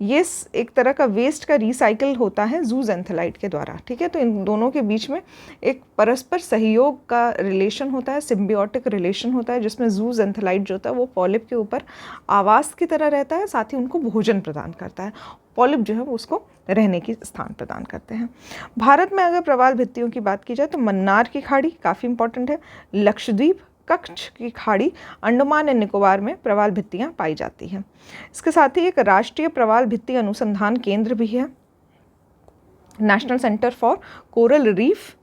ये एक तरह का वेस्ट का रिसाइकल होता है जूजेंथेलाइट के द्वारा। ठीक है, तो इन दोनों के बीच में एक परस्पर सहयोग का रिलेशन होता है, सिम्बियोटिक रिलेशन होता है, जिसमें जूजेंथेलाइट जो होता है वो पॉलिप के ऊपर आवास की तरह रहता है, साथ ही उनको भोजन प्रदान करता है। पॉलिप जो है वो उसको रहने की स्थान प्रदान करते हैं। भारत में अगर प्रवाल भित्तियों की बात की जाए तो मन्नार की खाड़ी काफ़ी इंपॉर्टेंट है, लक्षद्वीप, कच्छ की खाड़ी, अंडमान एंड निकोबार में प्रवाल भित्तियाँ पाई जाती हैं। इसके साथ ही एक राष्ट्रीय प्रवाल भित्ति अनुसंधान केंद्र भी है, national centre for coral reef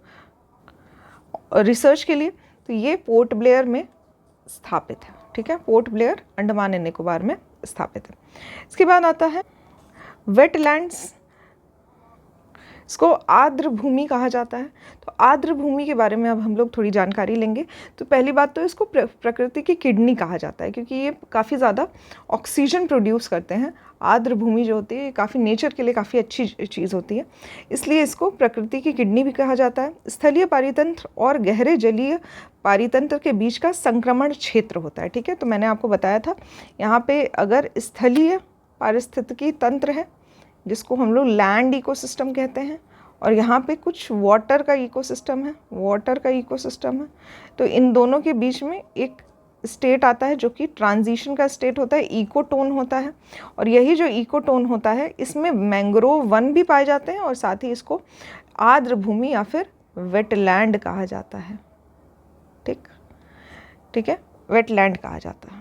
research के लिए। तो ये पोर्ट ब्लेयर में स्थापित है। ठीक है, port Blair Andaman and Nicobar में स्थापित है। इसके बाद आता है वेटलैंड्स, इसको आर्द्र भूमि कहा जाता है। तो आर्द्र भूमि के बारे में अब हम लोग थोड़ी जानकारी लेंगे। तो पहली बात तो इसको प्रकृति की किडनी कहा जाता है, क्योंकि ये काफ़ी ज़्यादा ऑक्सीजन प्रोड्यूस करते हैं। आर्द्र भूमि जो होती है काफ़ी नेचर के लिए काफ़ी अच्छी चीज़ होती है, इसलिए इसको प्रकृति की किडनी भी कहा जाता है। स्थलीय पारितंत्र और गहरे जलीय पारितंत्र के बीच का संक्रमण क्षेत्र होता है। ठीक है, तो मैंने आपको बताया था यहाँ पे अगर स्थलीय पारिस्थितिकी तंत्र है जिसको हम लोग लैंड इकोसिस्टम कहते हैं, और यहाँ पे कुछ वाटर का इकोसिस्टम है, वाटर का इकोसिस्टम है। तो इन दोनों के बीच में एक स्टेट आता है जो कि ट्रांजिशन का स्टेट होता है, इकोटोन होता है। और यही जो इकोटोन होता है इसमें मैंग्रोव वन भी पाए जाते हैं और साथ ही इसको आर्द्र भूमि या फिर वेटलैंड कहा जाता है। ठीक है, वेटलैंड कहा जाता है।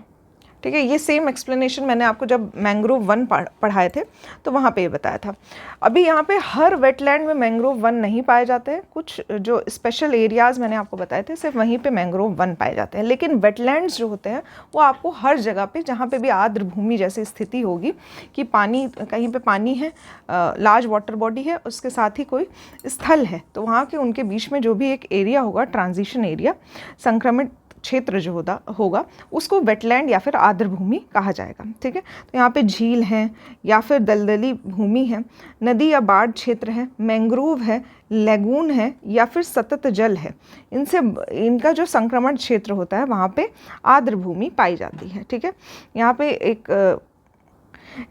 ठीक है, ये सेम एक्सप्लेनेशन मैंने आपको जब मैंग्रोव वन पढ़ाए थे तो वहाँ पे ये बताया था। अभी यहाँ पे हर वेटलैंड में मैंग्रोव वन नहीं पाए जाते हैं, कुछ जो स्पेशल एरियाज़ मैंने आपको बताए थे सिर्फ वहीं पे मैंग्रोव वन पाए जाते हैं। लेकिन वेटलैंड्स जो होते हैं वो आपको हर जगह पे जहाँ पे भी आर्द्र भूमि जैसी स्थिति होगी कि पानी, कहीं पर पानी है, लार्ज वाटर बॉडी है, उसके साथ ही कोई स्थल है, तो वहाँ के उनके बीच में जो भी एक एरिया होगा, ट्रांजिशन एरिया, संक्रमित क्षेत्र जो होगा उसको वेटलैंड या फिर आर्द्र भूमि कहा जाएगा। ठीक है, तो यहाँ पे झील हैं या फिर दलदली भूमि है, नदी या बाढ़ क्षेत्र है, मैंग्रोव है, लेगून है या फिर सतत जल है, इनका जो संक्रमण क्षेत्र होता है वहाँ पे आर्द्र भूमि पाई जाती है। ठीक है, यहाँ पे एक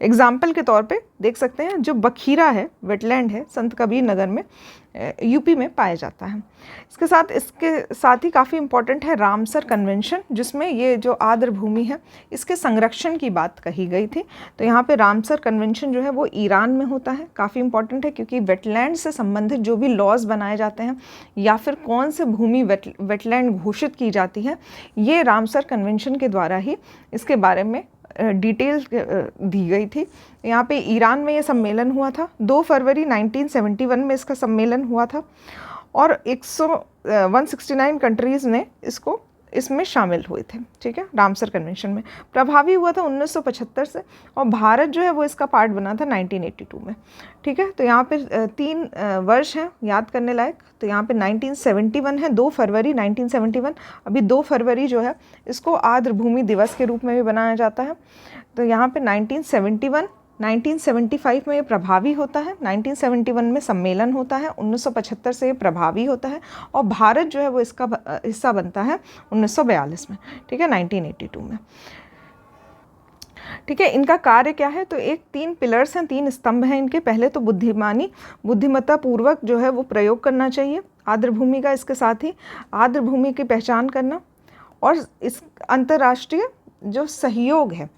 एग्जाम्पल के तौर पे देख सकते हैं, जो बखीरा है, वेटलैंड है, संत कबीर नगर में, यूपी में पाया जाता है। इसके साथ ही काफ़ी इम्पॉर्टेंट है रामसर कन्वेंशन, जिसमें ये जो आर्द्र भूमि है इसके संरक्षण की बात कही गई थी। तो यहाँ पे रामसर कन्वेंशन जो है वो ईरान में होता है, काफ़ी इम्पॉर्टेंट है क्योंकि वेटलैंड से संबंधित जो भी लॉज बनाए जाते हैं या फिर कौन से भूमि वेटलैंड घोषित की जाती है, ये रामसर कन्वेंशन के द्वारा ही इसके बारे में डिटेल्स दी गई थी। यहाँ पे ईरान में ये सम्मेलन हुआ था, 2 फरवरी 1971 में इसका सम्मेलन हुआ था और 169 कंट्रीज़ ने इसमें शामिल हुए थे। ठीक है, रामसर कन्वेंशन में प्रभावी हुआ था 1975 से और भारत जो है वो इसका पार्ट बना था 1982 में। ठीक है, तो यहाँ पे 3 वर्ष हैं याद करने लायक। तो यहाँ पे 1971 है, 2 फरवरी 1971। अभी 2 फरवरी जो है इसको आर्द्र भूमि दिवस के रूप में भी बनाया जाता है। तो यहाँ पे 1971, 1975 में ये प्रभावी होता है, 1971 में सम्मेलन होता है, 1975 से ये प्रभावी होता है और भारत जो है वो इसका हिस्सा बनता है 1942 में। ठीक है, 1982 में। ठीक है, इनका कार्य क्या है? तो 3 पिलर्स हैं, 3 स्तंभ हैं इनके। पहले तो बुद्धिमत्ता पूर्वक जो है वो प्रयोग करना चाहिए आर्द्र भूमि का, इसके साथ ही आर्द्र भूमि की पहचान करना और इस अंतर्राष्ट्रीय जो सहयोग है,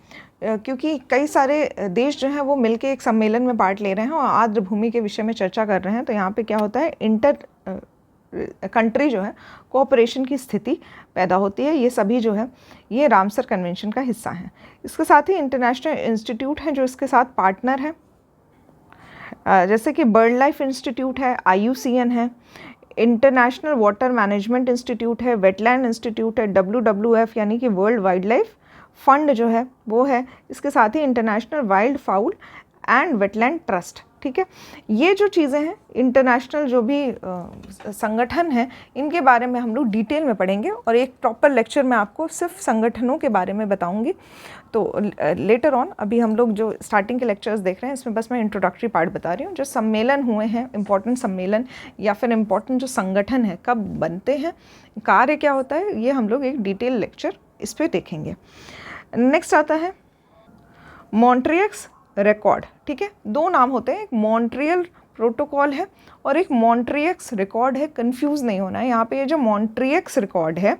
क्योंकि कई सारे देश जो हैं वो मिलके एक सम्मेलन में पार्ट ले रहे हैं और आर्द्र भूमि के विषय में चर्चा कर रहे हैं। तो यहाँ पे क्या होता है, इंटर कंट्री जो है कोऑपरेशन की स्थिति पैदा होती है। ये सभी जो है ये रामसर कन्वेंशन का हिस्सा हैं। इसके साथ ही इंटरनेशनल इंस्टीट्यूट हैं जो इसके साथ पार्टनर हैं, जैसे कि बर्ड लाइफ इंस्टीट्यूट है, IUCN है, इंटरनेशनल वाटर मैनेजमेंट इंस्टीट्यूट है, वेटलैंड इंस्टीट्यूट है, WWF यानी कि वर्ल्ड वाइल्ड लाइफ फंड जो है वो है। इसके साथ ही international wildfowl and wetland trust. ठीक है, ये जो चीज़ें हैं, इंटरनेशनल जो भी संगठन हैं, इनके बारे में हम लोग डिटेल में पढ़ेंगे और एक प्रॉपर लेक्चर में आपको सिर्फ संगठनों के बारे में बताऊंगी। तो लेटर ऑन, अभी हम लोग जो स्टार्टिंग के लेक्चर्स देख रहे हैं इसमें बस मैं इंट्रोडक्टरी पार्ट बता रही हूँ। जो सम्मेलन हुए हैं, इम्पॉर्टेंट सम्मेलन या फिर इम्पॉर्टेंट जो संगठन है, कब बनते हैं, कार्य क्या होता है, ये हम लोग एक डिटेल लेक्चर इस पर देखेंगे। नेक्स्ट आता है मॉन्ट्रियक्स रिकॉर्ड। ठीक है, 2 नाम होते हैं, एक मॉन्ट्रियल प्रोटोकॉल है और एक मॉन्ट्रियक्स रिकॉर्ड है। कंफ्यूज नहीं होना है यहाँ पे। ये जो मॉन्ट्रियक्स रिकॉर्ड है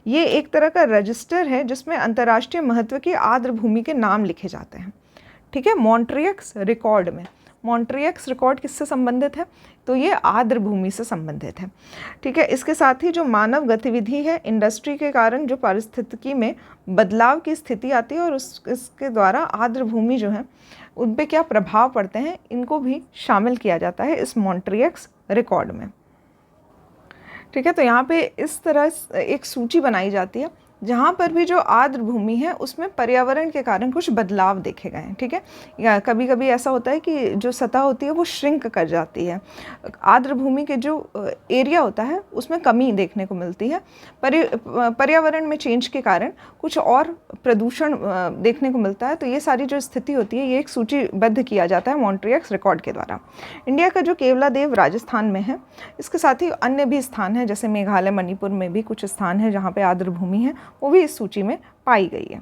ये एक तरह का रजिस्टर है जिसमें अंतर्राष्ट्रीय महत्व की आर्द्र भूमि के नाम लिखे जाते हैं। ठीक है, मॉन्ट्रियक्स रिकॉर्ड में मॉन्ट्रियक्स रिकॉर्ड किससे संबंधित है? तो ये आर्द्र भूमि से संबंधित है। ठीक है, इसके साथ ही जो मानव गतिविधि है, इंडस्ट्री के कारण जो पारिस्थितिकी में बदलाव की स्थिति आती है और इसके द्वारा आर्द्र भूमि जो है उन पे क्या प्रभाव पड़ते हैं, इनको भी शामिल किया जाता है इस मॉन्ट्रियक्स रिकॉर्ड में। ठीक है, तो यहाँ पे इस तरह एक सूची बनाई जाती है जहाँ पर भी जो आर्द्र भूमि है उसमें पर्यावरण के कारण कुछ बदलाव देखे गए हैं। ठीक है, या कभी कभी ऐसा होता है कि जो सतह होती है वो श्रिंक कर जाती है, आर्द्र भूमि के जो एरिया होता है उसमें कमी देखने को मिलती है। पर्यावरण में चेंज के कारण कुछ और प्रदूषण देखने को मिलता है। तो ये सारी जो स्थिति होती है ये एक सूचीबद्ध किया जाता है मॉन्ट्रियक्स रिकॉर्ड के द्वारा। इंडिया का जो केवलादेव राजस्थान में है, इसके साथ ही अन्य भी स्थान हैं, जैसे मेघालय, मणिपुर में भी कुछ स्थान हैं जहाँ पे आर्द्र भूमि है, वो भी इस सूची में पाई गई है।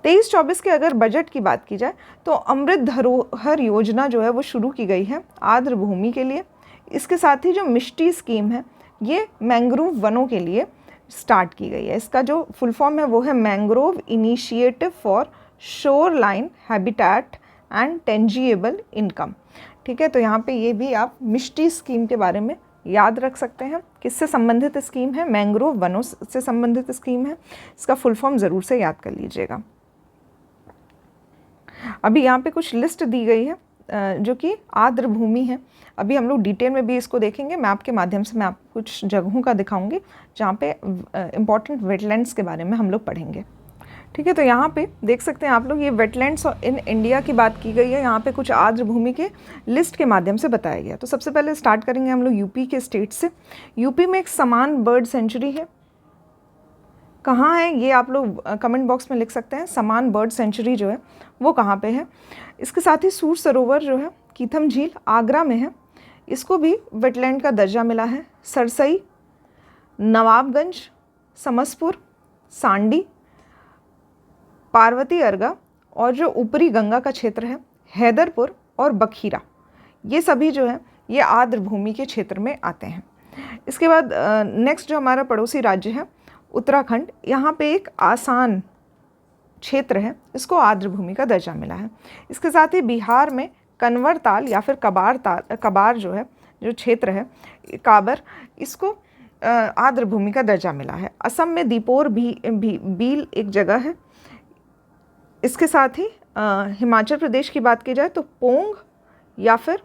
23-24 के अगर बजट की बात की जाए तो अमृत धरोहर योजना जो है वो शुरू की गई है आर्द्र भूमि के लिए। इसके साथ ही जो मिष्टी स्कीम है ये मैंग्रोव वनों के लिए स्टार्ट की गई है। इसका जो फुल फॉर्म है वो है mangrove initiative for shoreline habitat and tangible income. ठीक है, तो यहाँ पे ये भी आप मिष्टी स्कीम के बारे में याद रख सकते हैं। किससे संबंधित स्कीम है? मैंग्रोव वनों से संबंधित स्कीम है। इसका फुल फॉर्म ज़रूर से याद कर लीजिएगा। अभी यहाँ पे कुछ लिस्ट दी गई है जो कि आर्द्र भूमि है। अभी हम लोग डिटेल में भी इसको देखेंगे। मैप के माध्यम से मैं आपको कुछ जगहों का दिखाऊंगी जहाँ पे इम्पॉर्टेंट वेटलैंड्स के बारे में हम लोग पढ़ेंगे। ठीक है, तो यहाँ पे देख सकते हैं आप लोग, ये वेटलैंड्स इन इंडिया की बात की गई है। यहाँ पे कुछ आर्द्र भूमि के लिस्ट के माध्यम से बताया गया। तो सबसे पहले स्टार्ट करेंगे हम लोग यूपी के स्टेट से। यूपी में एक समान बर्ड सेंचुरी है। कहाँ है ये आप लोग कमेंट बॉक्स में लिख सकते हैं। समान बर्ड सेंचुरी जो है वो कहाँ पे है। इसके साथ ही सूर सरोवर जो है कीथम झील आगरा में है, इसको भी वेटलैंड का दर्जा मिला है। सरसई, नवाबगंज, समसपुर, सांडी, पार्वती अर्गा और जो ऊपरी गंगा का क्षेत्र है हैदरपुर और बखीरा, ये सभी जो है ये आर्द्र भूमि के क्षेत्र में आते हैं। इसके बाद नेक्स्ट जो हमारा पड़ोसी राज्य है उत्तराखंड, यहाँ पे एक आसान क्षेत्र है, इसको आर्द्र भूमि का दर्जा मिला है। इसके साथ ही बिहार में कन्वर ताल या फिर कबार जो है, जो क्षेत्र है काबर, इसको आर्द्र भूमि का दर्जा मिला है। असम में दीपोर बील एक जगह है। इसके साथ ही हिमाचल प्रदेश की बात की जाए तो पोंग या फिर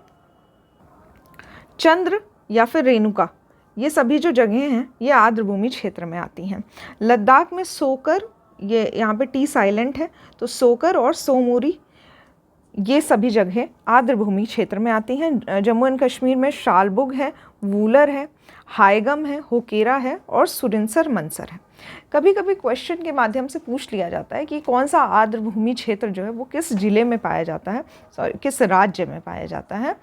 चंद्र या फिर रेणुका, ये सभी जो जगहें हैं ये आर्द्र भूमि क्षेत्र में आती हैं। लद्दाख में सोकर, ये यहाँ पे टी साइलेंट है, तो सोकर और सोमोरी ये सभी जगहें आर्द्र भूमि क्षेत्र में आती हैं। जम्मू एंड कश्मीर में शालबुग है, वूलर है, हाइगम है, होकेरा है और सुरिंसर मंसर है। कभी कभी क्वेश्चन के माध्यम से पूछ लिया जाता है कि कौन सा आर्द्र भूमि क्षेत्र जो है वो किस जिले में पाया जाता है, किस राज्य में पाया जाता है।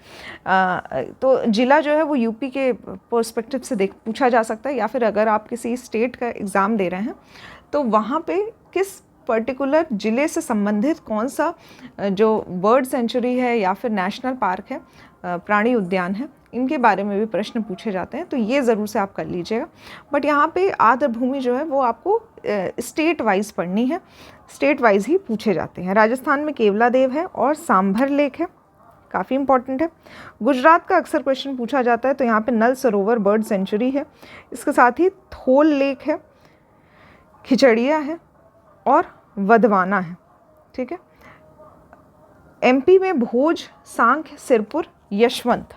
तो जिला जो है वो यूपी के पर्सपेक्टिव से पूछा जा सकता है, या फिर अगर आप किसी स्टेट का एग्ज़ाम दे रहे हैं तो वहाँ पे किस पर्टिकुलर ज़िले से संबंधित कौन सा जो बर्ड सेंचुरी है या फिर नेशनल पार्क है, प्राणी उद्यान है, इनके बारे में भी प्रश्न पूछे जाते हैं। तो ये ज़रूर से आप कर लीजिएगा। बट यहाँ पे आर्द्र भूमि जो है वो आपको स्टेट वाइज पढ़नी है, स्टेट वाइज ही पूछे जाते हैं। राजस्थान में केवलादेव है और सांभर लेक है, काफ़ी इंपॉर्टेंट है। गुजरात का अक्सर क्वेश्चन पूछा जाता है, तो यहाँ पे नल सरोवर बर्ड सेंचुरी है। इसके साथ ही थोल लेक है, खिचड़िया है और वधवाना है। ठीक है, एमपी में भोज, सांख्य, सिरपुर, यशवंत,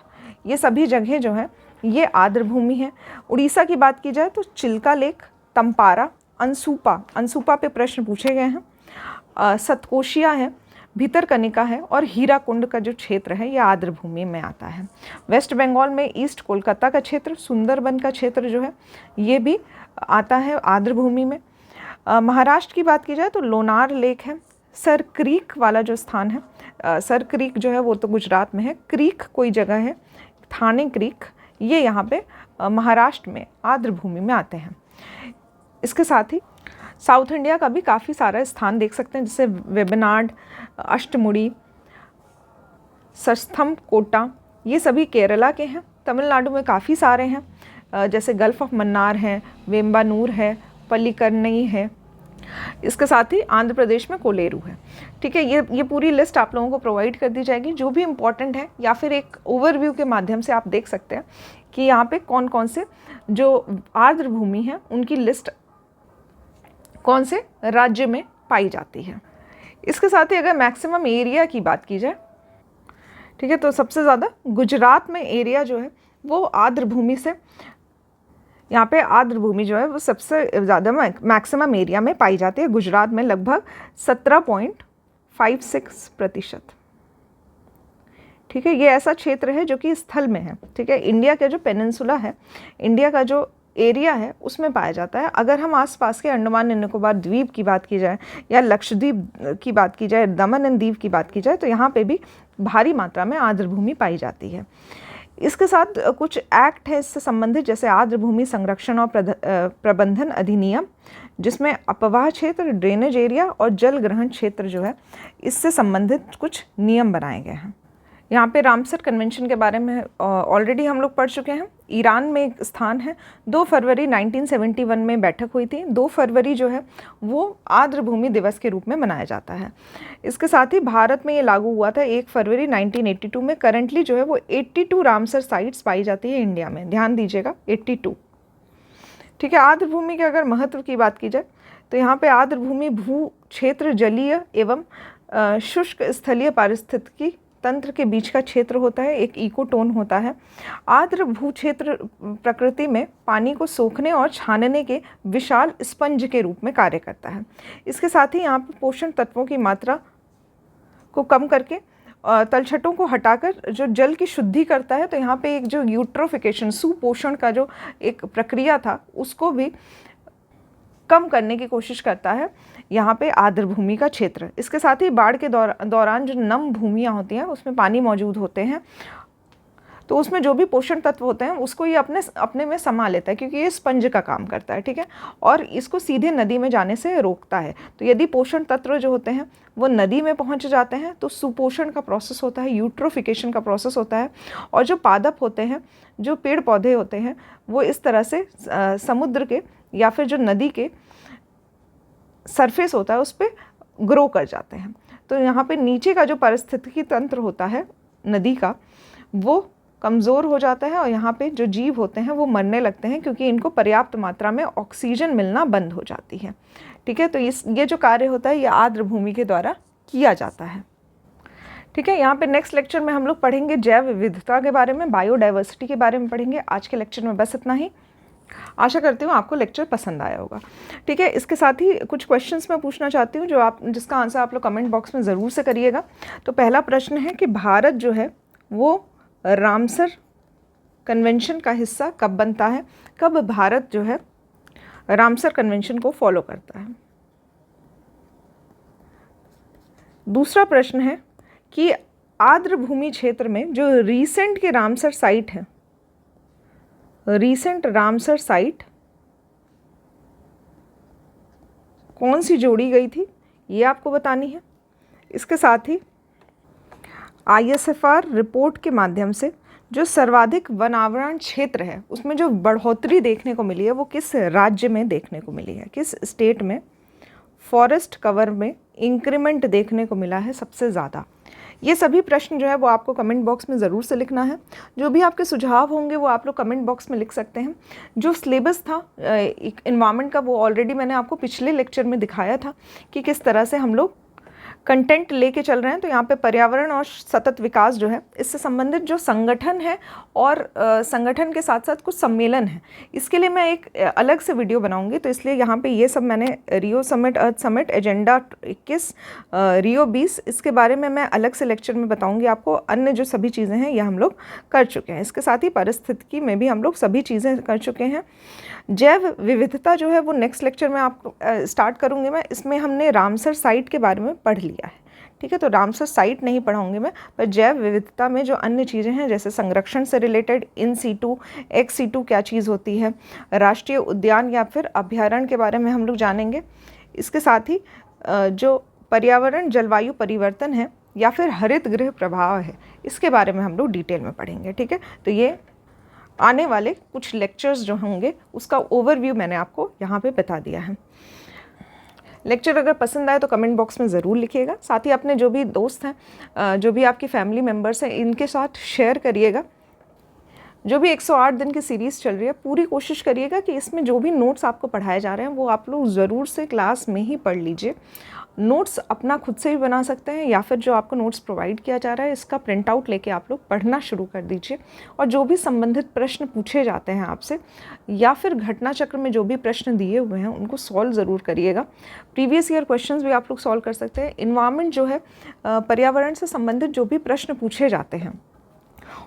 ये सभी जगह जो हैं ये आर्द्र भूमि है। उड़ीसा की बात की जाए तो चिल्का लेक, तंपारा, अनसूपा पे प्रश्न पूछे गए हैं। सतकोशिया है, भितरकनिका है और हीराकुंड का जो क्षेत्र है ये आर्द्र भूमि में आता है। वेस्ट बंगाल में ईस्ट कोलकाता का क्षेत्र, सुंदरबन का क्षेत्र जो है ये भी आता है आर्द्र भूमि में। महाराष्ट्र की बात की जाए तो लोनार लेक है। सर क्रीक वाला जो स्थान है, सर क्रीक जो है वो तो गुजरात में है। क्रीक कोई जगह है, थाने क्रीक, ये यहाँ पे महाराष्ट्र में आर्द्र भूमि में आते हैं। इसके साथ ही साउथ इंडिया का भी काफ़ी सारा स्थान देख सकते हैं, जैसे वेबनाड, अष्टमुड़ी, सस्थम कोटा, ये सभी केरला के हैं। तमिलनाडु में काफ़ी सारे हैं, जैसे गल्फ ऑफ मन्नार है, वेम्बानूर है, पल्लीकरनई है। इसके साथ ही आंध्र प्रदेश में कोलेरू है। ठीक है, ये पूरी लिस्ट आप लोगों को प्रोवाइड कर दी जाएगी, जो भी इम्पॉर्टेंट है, या फिर एक ओवरव्यू के माध्यम से आप देख सकते हैं कि यहाँ पे कौन कौन से जो आर्द्र भूमि है उनकी लिस्ट कौन से राज्य में पाई जाती है। इसके साथ ही अगर मैक्सिमम एरिया की बात की जाए, ठीक है, तो सबसे ज़्यादा गुजरात में एरिया जो है वो आर्द्र भूमि से, यहाँ पे आर्द्र भूमि जो है वो सबसे ज़्यादा मैक्सिमम एरिया में पाई जाती है। गुजरात में लगभग 17.56%। ठीक है, ये ऐसा क्षेत्र है जो कि स्थल में है। ठीक है, इंडिया का जो पेनिनसुला है, इंडिया का जो एरिया है उसमें पाया जाता है। अगर हम आसपास के अंडमान एंड निकोबार द्वीप की बात की जाए या लक्षद्वीप की बात की जाए, दमन एंड दीव की बात की जाए, तो यहाँ पे भी भारी मात्रा में आर्द्र भूमि पाई जाती है। इसके साथ कुछ एक्ट है इससे संबंधित, जैसे आर्द्र भूमि संरक्षण और प्रबंधन अधिनियम, जिसमें अपवाह क्षेत्र, ड्रेनेज एरिया और जल ग्रहण क्षेत्र जो है इससे संबंधित कुछ नियम बनाए गए हैं। यहाँ पे रामसर कन्वेंशन के बारे में ऑलरेडी हम लोग पढ़ चुके हैं। ईरान में एक स्थान है, 2 फरवरी 1971 में बैठक हुई थी। 2 फरवरी जो है वो आर्द्र भूमि दिवस के रूप में मनाया जाता है। इसके साथ ही भारत में ये लागू हुआ था 1 फरवरी 1982 में। करंटली जो है वो 82 रामसर साइट्स पाई जाती है इंडिया में, ध्यान दीजिएगा 82। ठीक है, आर्द्र भूमि के अगर महत्व की बात की जाए तो यहाँ पे आर्द्र भूमि भू क्षेत्र जलीय एवं शुष्क स्थलीय पारिस्थितिकी तंत्र के बीच का क्षेत्र होता है, एक इकोटोन होता है। आर्द्र भू क्षेत्र प्रकृति में पानी को सोखने और छानने के विशाल स्पंज के रूप में कार्य करता है। इसके साथ ही यहाँ पर पोषण तत्वों की मात्रा को कम करके तलछटों को हटाकर जो जल की शुद्धि करता है। तो यहाँ पे एक जो यूट्रोफिकेशन, सुपोषण का जो एक प्रक्रिया था उसको भी कम करने की कोशिश करता है यहाँ पे आर्द्र भूमि का क्षेत्र। इसके साथ ही बाढ़ के दौरान जो नम भूमियाँ होती हैं उसमें पानी मौजूद होते हैं, तो उसमें जो भी पोषण तत्व होते हैं उसको ये अपने में समा लेता है, क्योंकि ये स्पंज का काम करता है। ठीक है, और इसको सीधे नदी में जाने से रोकता है। तो यदि पोषण तत्व जो होते हैं वो नदी में पहुंच जाते हैं तो सुपोषण का प्रोसेस होता है, यूट्रोफिकेशन का प्रोसेस होता है, और जो पादप होते हैं, जो पेड़ पौधे होते हैं, वो इस तरह से समुद्र के या फिर जो नदी के सरफेस होता है उस पर ग्रो कर जाते हैं। तो यहाँ पे नीचे का जो पारिस्थितिकी तंत्र होता है नदी का वो कमज़ोर हो जाता है, और यहाँ पे जो जीव होते हैं वो मरने लगते हैं, क्योंकि इनको पर्याप्त मात्रा में ऑक्सीजन मिलना बंद हो जाती है। ठीक है, तो ये जो कार्य होता है ये आर्द्र भूमि के द्वारा किया जाता है। ठीक है, यहाँ पे नेक्स्ट लेक्चर में हम लोग पढ़ेंगे जैव विविधता के बारे में, बायोडाइवर्सिटी के बारे में पढ़ेंगे। आज के लेक्चर में बस इतना ही। आशा करती हूँ आपको लेक्चर पसंद आया होगा। ठीक है, इसके साथ ही कुछ क्वेश्चंस मैं पूछना चाहती हूँ जिसका आंसर आप लोग कमेंट बॉक्स में ज़रूर से करिएगा। तो पहला प्रश्न है कि भारत जो है वो रामसर कन्वेंशन का हिस्सा कब बनता है, कब भारत जो है रामसर कन्वेंशन को फॉलो करता है। दूसरा प्रश्न है कि आर्द्र भूमि क्षेत्र में जो रीसेंट के रामसर साइट है, रीसेंट रामसर साइट कौन सी जोड़ी गई थी, ये आपको बतानी है। इसके साथ ही ISFR रिपोर्ट के माध्यम से जो सर्वाधिक वनावरण क्षेत्र है उसमें जो बढ़ोतरी देखने को मिली है वो किस राज्य में देखने को मिली है, किस स्टेट में फॉरेस्ट कवर में इंक्रीमेंट देखने को मिला है सबसे ज़्यादा। ये सभी प्रश्न जो है वो आपको कमेंट बॉक्स में ज़रूर से लिखना है। जो भी आपके सुझाव होंगे वो आप लोग कमेंट बॉक्स में लिख सकते हैं। जो सिलेबस था इन्वायरमेंट का वो ऑलरेडी मैंने आपको पिछले लेक्चर में दिखाया था कि किस तरह से हम लोग कंटेंट लेके चल रहे हैं। तो यहाँ पे पर्यावरण और सतत विकास जो है इससे संबंधित जो संगठन है और संगठन के साथ साथ कुछ सम्मेलन है, इसके लिए मैं एक अलग से वीडियो बनाऊंगी। तो इसलिए यहाँ पे ये सब मैंने रियो समिट, अर्थ समिट, एजेंडा 21, रियो 20, इसके बारे में मैं अलग से लेक्चर में बताऊँगी आपको। अन्य जो सभी चीज़ें हैं ये हम लोग कर चुके हैं। इसके साथ ही पारिस्थितिकी में भी हम लोग सभी चीज़ें कर चुके हैं। जैव विविधता जो है वो नेक्स्ट लेक्चर में आपको स्टार्ट करूँगी मैं। इसमें हमने रामसर साइट के बारे में पढ़ लिया है। ठीक है, तो रामसर साइट नहीं पढ़ाऊँगी मैं, पर जैव विविधता में जो अन्य चीज़ें हैं जैसे संरक्षण से related in situ, ex situ क्या चीज़ होती है, राष्ट्रीय उद्यान या फिर अभ्यारण्य के बारे में हम लोग जानेंगे। इसके साथ ही जो पर्यावरण जलवायु परिवर्तन है या फिर हरित गृह प्रभाव है, इसके बारे में हम लोग डिटेल में पढ़ेंगे। ठीक है, तो ये आने वाले कुछ लेक्चर्स जो होंगे उसका ओवरव्यू मैंने आपको यहाँ पे बता दिया है। लेक्चर अगर पसंद आए तो कमेंट बॉक्स में ज़रूर लिखिएगा। साथ ही अपने जो भी दोस्त हैं, जो भी आपकी फैमिली मेम्बर्स हैं, इनके साथ शेयर करिएगा। जो भी 108 दिन की सीरीज़ चल रही है पूरी कोशिश करिएगा कि इसमें जो भी नोट्स आपको पढ़ाए जा रहे हैं वो आप लोग ज़रूर से क्लास में ही पढ़ लीजिए। नोट्स अपना खुद से भी बना सकते हैं या फिर जो आपको नोट्स प्रोवाइड किया जा रहा है इसका प्रिंट आउट लेके आप लोग पढ़ना शुरू कर दीजिए। और जो भी संबंधित प्रश्न पूछे जाते हैं आपसे या फिर घटना चक्र में जो भी प्रश्न दिए हुए हैं उनको सॉल्व ज़रूर करिएगा। प्रीवियस ईयर क्वेश्चंस भी आप लोग सॉल्व कर सकते हैं। इन्वायरमेंट जो है, पर्यावरण से संबंधित जो भी प्रश्न पूछे जाते हैं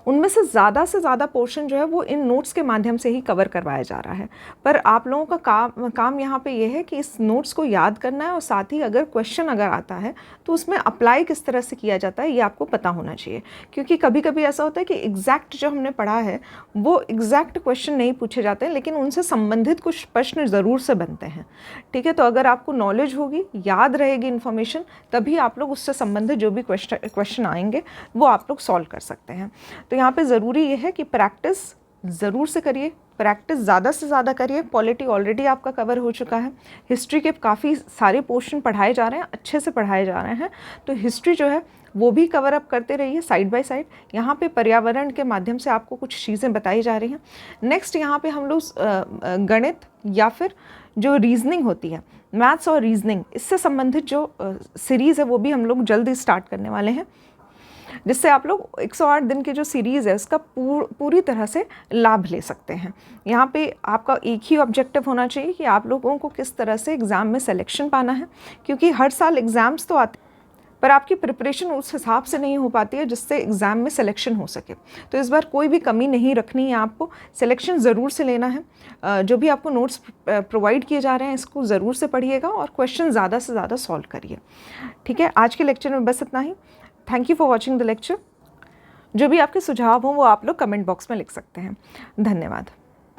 उनमें से ज़्यादा पोर्शन जो है वो इन नोट्स के माध्यम से ही कवर करवाया जा रहा है। पर आप लोगों का काम यहाँ पे ये है कि इस नोट्स को याद करना है और साथ ही अगर क्वेश्चन अगर आता है तो उसमें अप्लाई किस तरह से किया जाता है ये आपको पता होना चाहिए। क्योंकि कभी कभी ऐसा होता है कि एग्जैक्ट जो हमने पढ़ा है वो एग्जैक्ट क्वेश्चन नहीं पूछे जाते हैं, लेकिन उनसे संबंधित कुछ प्रश्न ज़रूर से बनते हैं। ठीक है, तो अगर आपको नॉलेज होगी, याद रहेगी इन्फॉर्मेशन, तभी आप लोग उससे संबंधित जो भी क्वेश्चन आएंगे वो आप लोग सॉल्व कर सकते हैं। तो यहाँ पे ज़रूरी ये है कि प्रैक्टिस ज़रूर से करिए, प्रैक्टिस ज़्यादा से ज़्यादा करिए। पॉलिटी ऑलरेडी आपका कवर हो चुका है, हिस्ट्री के काफ़ी सारे पोर्शन पढ़ाए जा रहे हैं, अच्छे से पढ़ाए जा रहे हैं, तो हिस्ट्री जो है वो भी कवर अप करते रहिए साइड बाय साइड। यहाँ पे पर्यावरण के माध्यम से आपको कुछ चीज़ें बताई जा रही हैं। नेक्स्ट यहाँ पे हम लोग गणित या फिर जो रीजनिंग होती है, मैथ्स और रीजनिंग, इससे संबंधित जो सीरीज़ है वो भी हम लोग जल्दी स्टार्ट करने वाले हैं, जिससे आप लोग 108 दिन की जो सीरीज़ है उसका पूरी तरह से लाभ ले सकते हैं। यहाँ पे आपका एक ही ऑब्जेक्टिव होना चाहिए कि आप लोगों को किस तरह से एग्ज़ाम में सिलेक्शन पाना है, क्योंकि हर साल एग्ज़ाम्स तो आते पर आपकी प्रिपरेशन उस हिसाब से नहीं हो पाती है जिससे एग्ज़ाम में सिलेक्शन हो सके। तो इस बार कोई भी कमी नहीं रखनी है, आपको सिलेक्शन ज़रूर से लेना है। जो भी आपको नोट्स प्रोवाइड किए जा रहे हैं इसको ज़रूर से पढ़िएगा और क्वेश्चन ज़्यादा से ज़्यादा सॉल्व करिए। ठीक है, आज के लेक्चर में बस इतना ही। Thank you for watching the lecture. जो भी आपके सुझाव हों वो आप लोग कमेंट बॉक्स में लिख सकते हैं। धन्यवाद।